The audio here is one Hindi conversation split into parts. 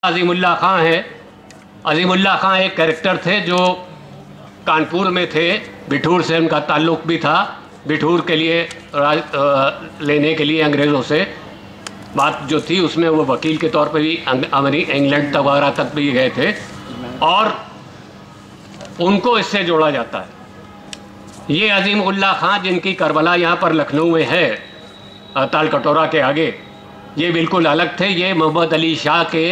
अजीमुल्लाह खां है। अजीमुल्लाह खां एक कैरेक्टर थे जो कानपुर में थे, बिठूर से उनका ताल्लुक़ भी था। बिठूर के लिए लेने के लिए अंग्रेज़ों से बात जो थी उसमें वो वकील के तौर पे भी इंग्लैंड तक वगैरह तक भी गए थे और उनको इससे जोड़ा जाता है। ये अजीमुल्लाह खां जिनकी करबला यहाँ पर लखनऊ में है, ताल कटोरा के आगे, ये बिल्कुल अलग थे। ये मोहम्मद अली शाह के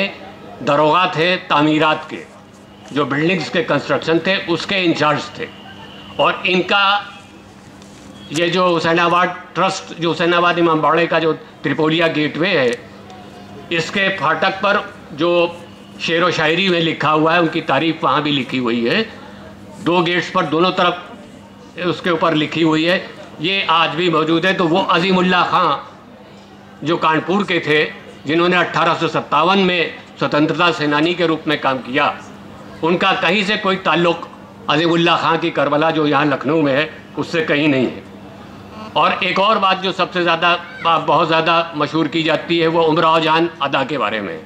दरोगा थे, तामीरात के, जो बिल्डिंग्स के कंस्ट्रक्शन थे उसके इंचार्ज थे। और इनका ये जो हुसैनाबाद ट्रस्ट, जो हुसैनाबाद इमाम बाड़े का जो त्रिपोलिया गेटवे है, इसके फाटक पर जो शेर व शायरी में लिखा हुआ है, उनकी तारीफ वहाँ भी लिखी हुई है। 2 गेट्स पर दोनों तरफ उसके ऊपर लिखी हुई है, ये आज भी मौजूद है। तो वो अजीमुल्लाह खां जो कानपुर के थे, जिन्होंने 1857 में स्वतंत्रता सेनानी के रूप में काम किया, उनका कहीं से कोई ताल्लुक़ अजीमुल्लाह खां की करबला जो यहाँ लखनऊ में है उससे कहीं नहीं है। और एक और बात जो सबसे ज़्यादा बहुत ज़्यादा मशहूर की जाती है वो उमराव जान अदा के बारे में।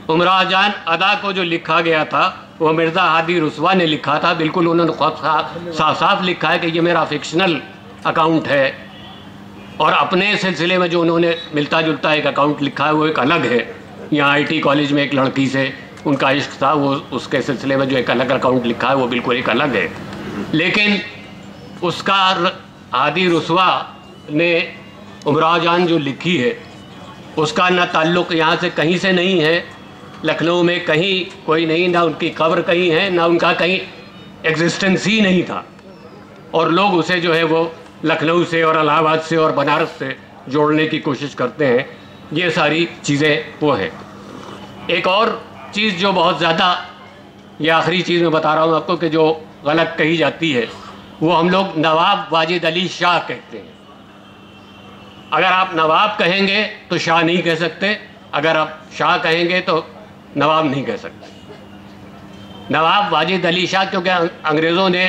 उमराव जान अदा को जो लिखा गया था वो मिर्ज़ा हादी रुस्वा ने लिखा था। बिल्कुल उन्होंने साफ लिखा है कि ये मेरा फिक्शनल अकाउंट है, और अपने सिलसिले में जो उन्होंने मिलता जुलता एक अकाउंट लिखा है वो एक अलग है। यहाँ आईटी कॉलेज में एक लड़की से उनका इश्क था, वो उसके सिलसिले में जो एक अलग अकाउंट लिखा है वो बिल्कुल एक अलग है। लेकिन उसका हादी रुस्वा ने उमराव जान जो लिखी है उसका ना ताल्लुक़ यहाँ से कहीं से नहीं है, लखनऊ में कहीं कोई नहीं, ना उनकी कब्र कहीं है, ना उनका कहीं एग्जिस्टेंस ही नहीं था। और लोग उसे जो है वो लखनऊ से और इलाहाबाद से और बनारस से जोड़ने की कोशिश करते हैं। ये सारी चीज़ें वो है। एक और चीज़ जो बहुत ज़्यादा, ये आखिरी चीज़ मैं बता रहा हूँ आपको, कि जो गलत कही जाती है वो हम लोग नवाब वाजिद अली शाह कहते हैं। अगर आप नवाब कहेंगे तो शाह नहीं कह सकते, अगर आप शाह कहेंगे तो नवाब नहीं कह सकते। नवाब वाजिद अली शाह, क्योंकि अंग्रेज़ों ने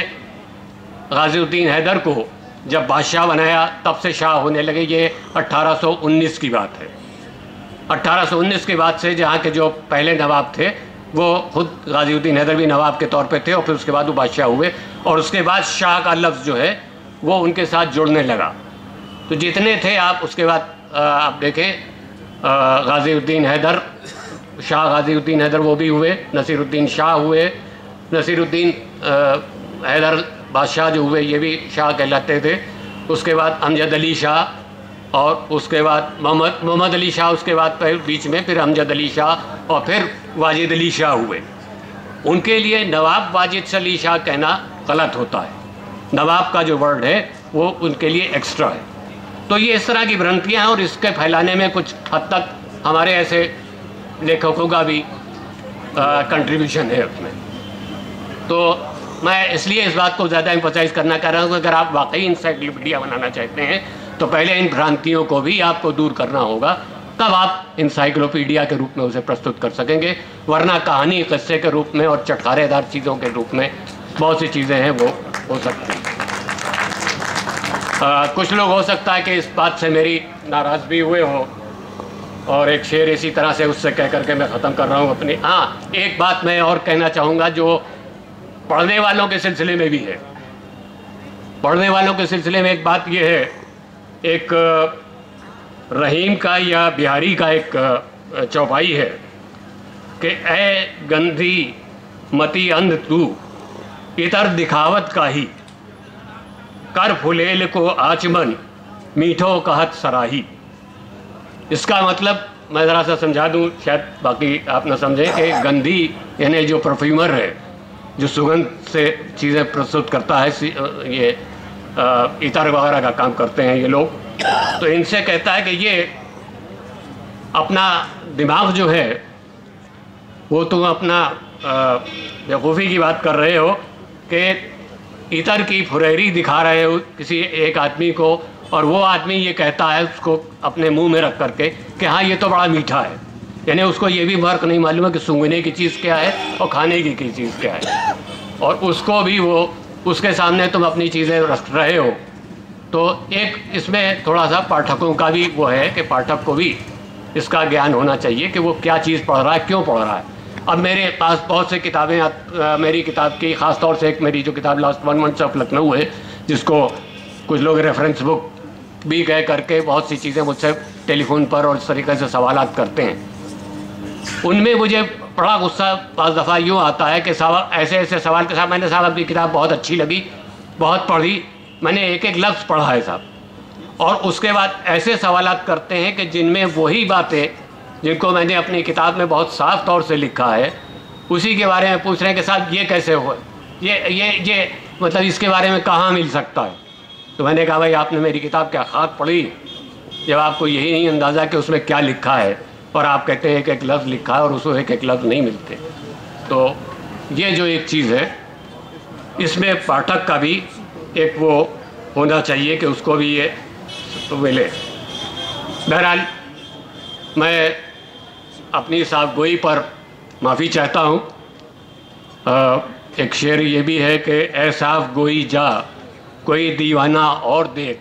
गाज़ीउद्दीन हैदर को जब बादशाह बनाया तब से शाह होने लगे। ये 1819 की बात है। 1819 के बाद से जहाँ के जो पहले नवाब थे वो खुद गाज़ीउद्दीन हैदर भी नवाब के तौर पे थे, और फिर उसके बाद वो बादशाह हुए, और उसके बाद शाह का लफ्ज़ जो है वो उनके साथ जुड़ने लगा। तो जितने थे आप उसके बाद आप देखें, गाज़ीउद्दीन हैदर, शाह गाज़ीउद्दीन हैदर वो भी हुए, नसीरुद्दीन शाह हुए, नसीरुद्दीन हैदर बादशाह जो हुए ये भी शाह कहलाते थे। उसके बाद अमजद अली शाह, और उसके बाद मोहम्मद अली शाह, उसके बाद बीच में फिर अमजद अली शाह, और फिर वाजिद अली शाह हुए। उनके लिए नवाब वाजिद अली शाह कहना गलत होता है। नवाब का जो वर्ड है वो उनके लिए एक्स्ट्रा है। तो ये इस तरह की भ्रांतियाँ हैं, और इसके फैलाने में कुछ हद तक हमारे ऐसे लेखकों का भी कंट्रीब्यूशन है उसमें। तो मैं इसलिए इस बात को ज़्यादा एम्फसाइज़ करना चाह रहा हूँ कि अगर आप वाकई इंसाइक्लोपीडिया बनाना चाहते हैं तो पहले इन भ्रांतियों को भी आपको दूर करना होगा, तब आप इंसाइक्लोपीडिया के रूप में उसे प्रस्तुत कर सकेंगे। वरना कहानी किस्से के रूप में और चटखारेदार चीज़ों के रूप में बहुत सी चीज़ें हैं वो हो सकती हैं। कुछ लोग हो सकता है कि इस बात से मेरी नाराज़ भी हुए हो, और एक शेर इसी तरह से उससे कह करके मैं ख़त्म कर रहा हूँ अपनी। हाँ, एक बात मैं और कहना चाहूँगा जो पढ़ने वालों के सिलसिले में भी है। पढ़ने वालों के सिलसिले में एक बात यह है, एक रहीम का या बिहारी का एक चौपाई है कि ए गंधी मती अंध तू, इतर दिखावत का ही, कर फुलेल को आचमन मीठो कहत सराही। इसका मतलब मैं ज़रा सा समझा दूँ, शायद बाकी आप न समझें, कि गंधी यानी जो परफ्यूमर है, जो सुगंध से चीज़ें प्रस्तुत करता है, ये इतर वगैरह का काम करते हैं ये लोग, तो इनसे कहता है कि ये अपना दिमाग जो है वो तुम अपना बेवकूफ़ी की बात कर रहे हो कि इतर की फुरेरी दिखा रहे हो किसी एक आदमी को, और वो आदमी ये कहता है उसको अपने मुंह में रख करके कि हाँ ये तो बड़ा मीठा है। यानी उसको ये भी फर्क नहीं मालूम है कि सूंघने की चीज़ क्या है और खाने की चीज़ क्या है, और उसको भी वो उसके सामने तुम अपनी चीज़ें रख रहे हो। तो एक इसमें थोड़ा सा पाठकों का भी वो है कि पाठक को भी इसका ज्ञान होना चाहिए कि वो क्या चीज़ पढ़ रहा है, क्यों पढ़ रहा है। अब मेरे पास बहुत से किताबें, मेरी किताब की ख़ास तौर से एक मेरी जो किताब लास्ट 1 मंथ ऑफ लखनऊ है, जिसको कुछ लोग रेफरेंस बुक भी कह करके बहुत सी चीज़ें मुझसे टेलीफोन पर और इस तरीके से सवालात करते हैं, उनमें मुझे बड़ा गुस्सा बाज़ दफ़ा यूँ आता है कि ऐसे ऐसे सवाल के साथ मैंने साहब आपकी किताब बहुत अच्छी लगी, बहुत पढ़ी, मैंने एक एक लफ्ज़ पढ़ा है साहब, और उसके बाद ऐसे सवालात करते हैं कि जिनमें वही बातें जिनको मैंने अपनी किताब में बहुत साफ तौर से लिखा है उसी के बारे में पूछ रहे हैं कि साहब ये कैसे हो, ये मतलब इसके बारे में कहाँ मिल सकता है। तो मैंने कहा भाई आपने मेरी किताब क्या खाक पढ़ी जब आपको यही नहीं अंदाज़ा कि उसमें क्या लिखा है, और आप कहते हैं एक एक लफ्ज़ लिखा है और उसमें एक एक लफ्ज़ नहीं मिलते। तो ये जो एक चीज़ है इसमें पाठक का भी एक वो होना चाहिए कि उसको भी ये मिले। बहरहाल मैं अपनी साफ गोई पर माफ़ी चाहता हूँ। एक शेर ये भी है कि ऐ साफ गोई जा कोई दीवाना और देख,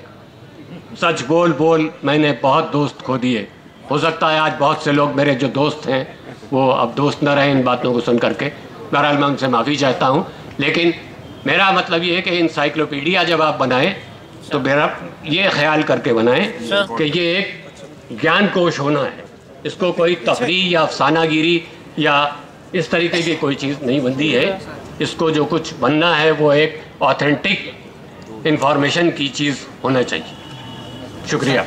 सच बोल बोल मैंने बहुत दोस्त खो दिए। हो सकता है आज बहुत से लोग मेरे जो दोस्त हैं वो अब दोस्त न रहें इन बातों को सुन करके। बहरहाल मैं उनसे माफ़ी चाहता हूँ, लेकिन मेरा मतलब ये है कि इंसाइक्लोपीडिया जब आप बनाएं तो मेरा ये ख्याल करके बनाएं कि ये एक ज्ञान कोश होना है, इसको कोई तफरीह या अफसानागिरी या इस तरीके की कोई चीज़ नहीं बनती है। इसको जो कुछ बनना है वो एक ऑथेंटिक इंफॉर्मेशन की चीज़ होना चाहिए। शुक्रिया।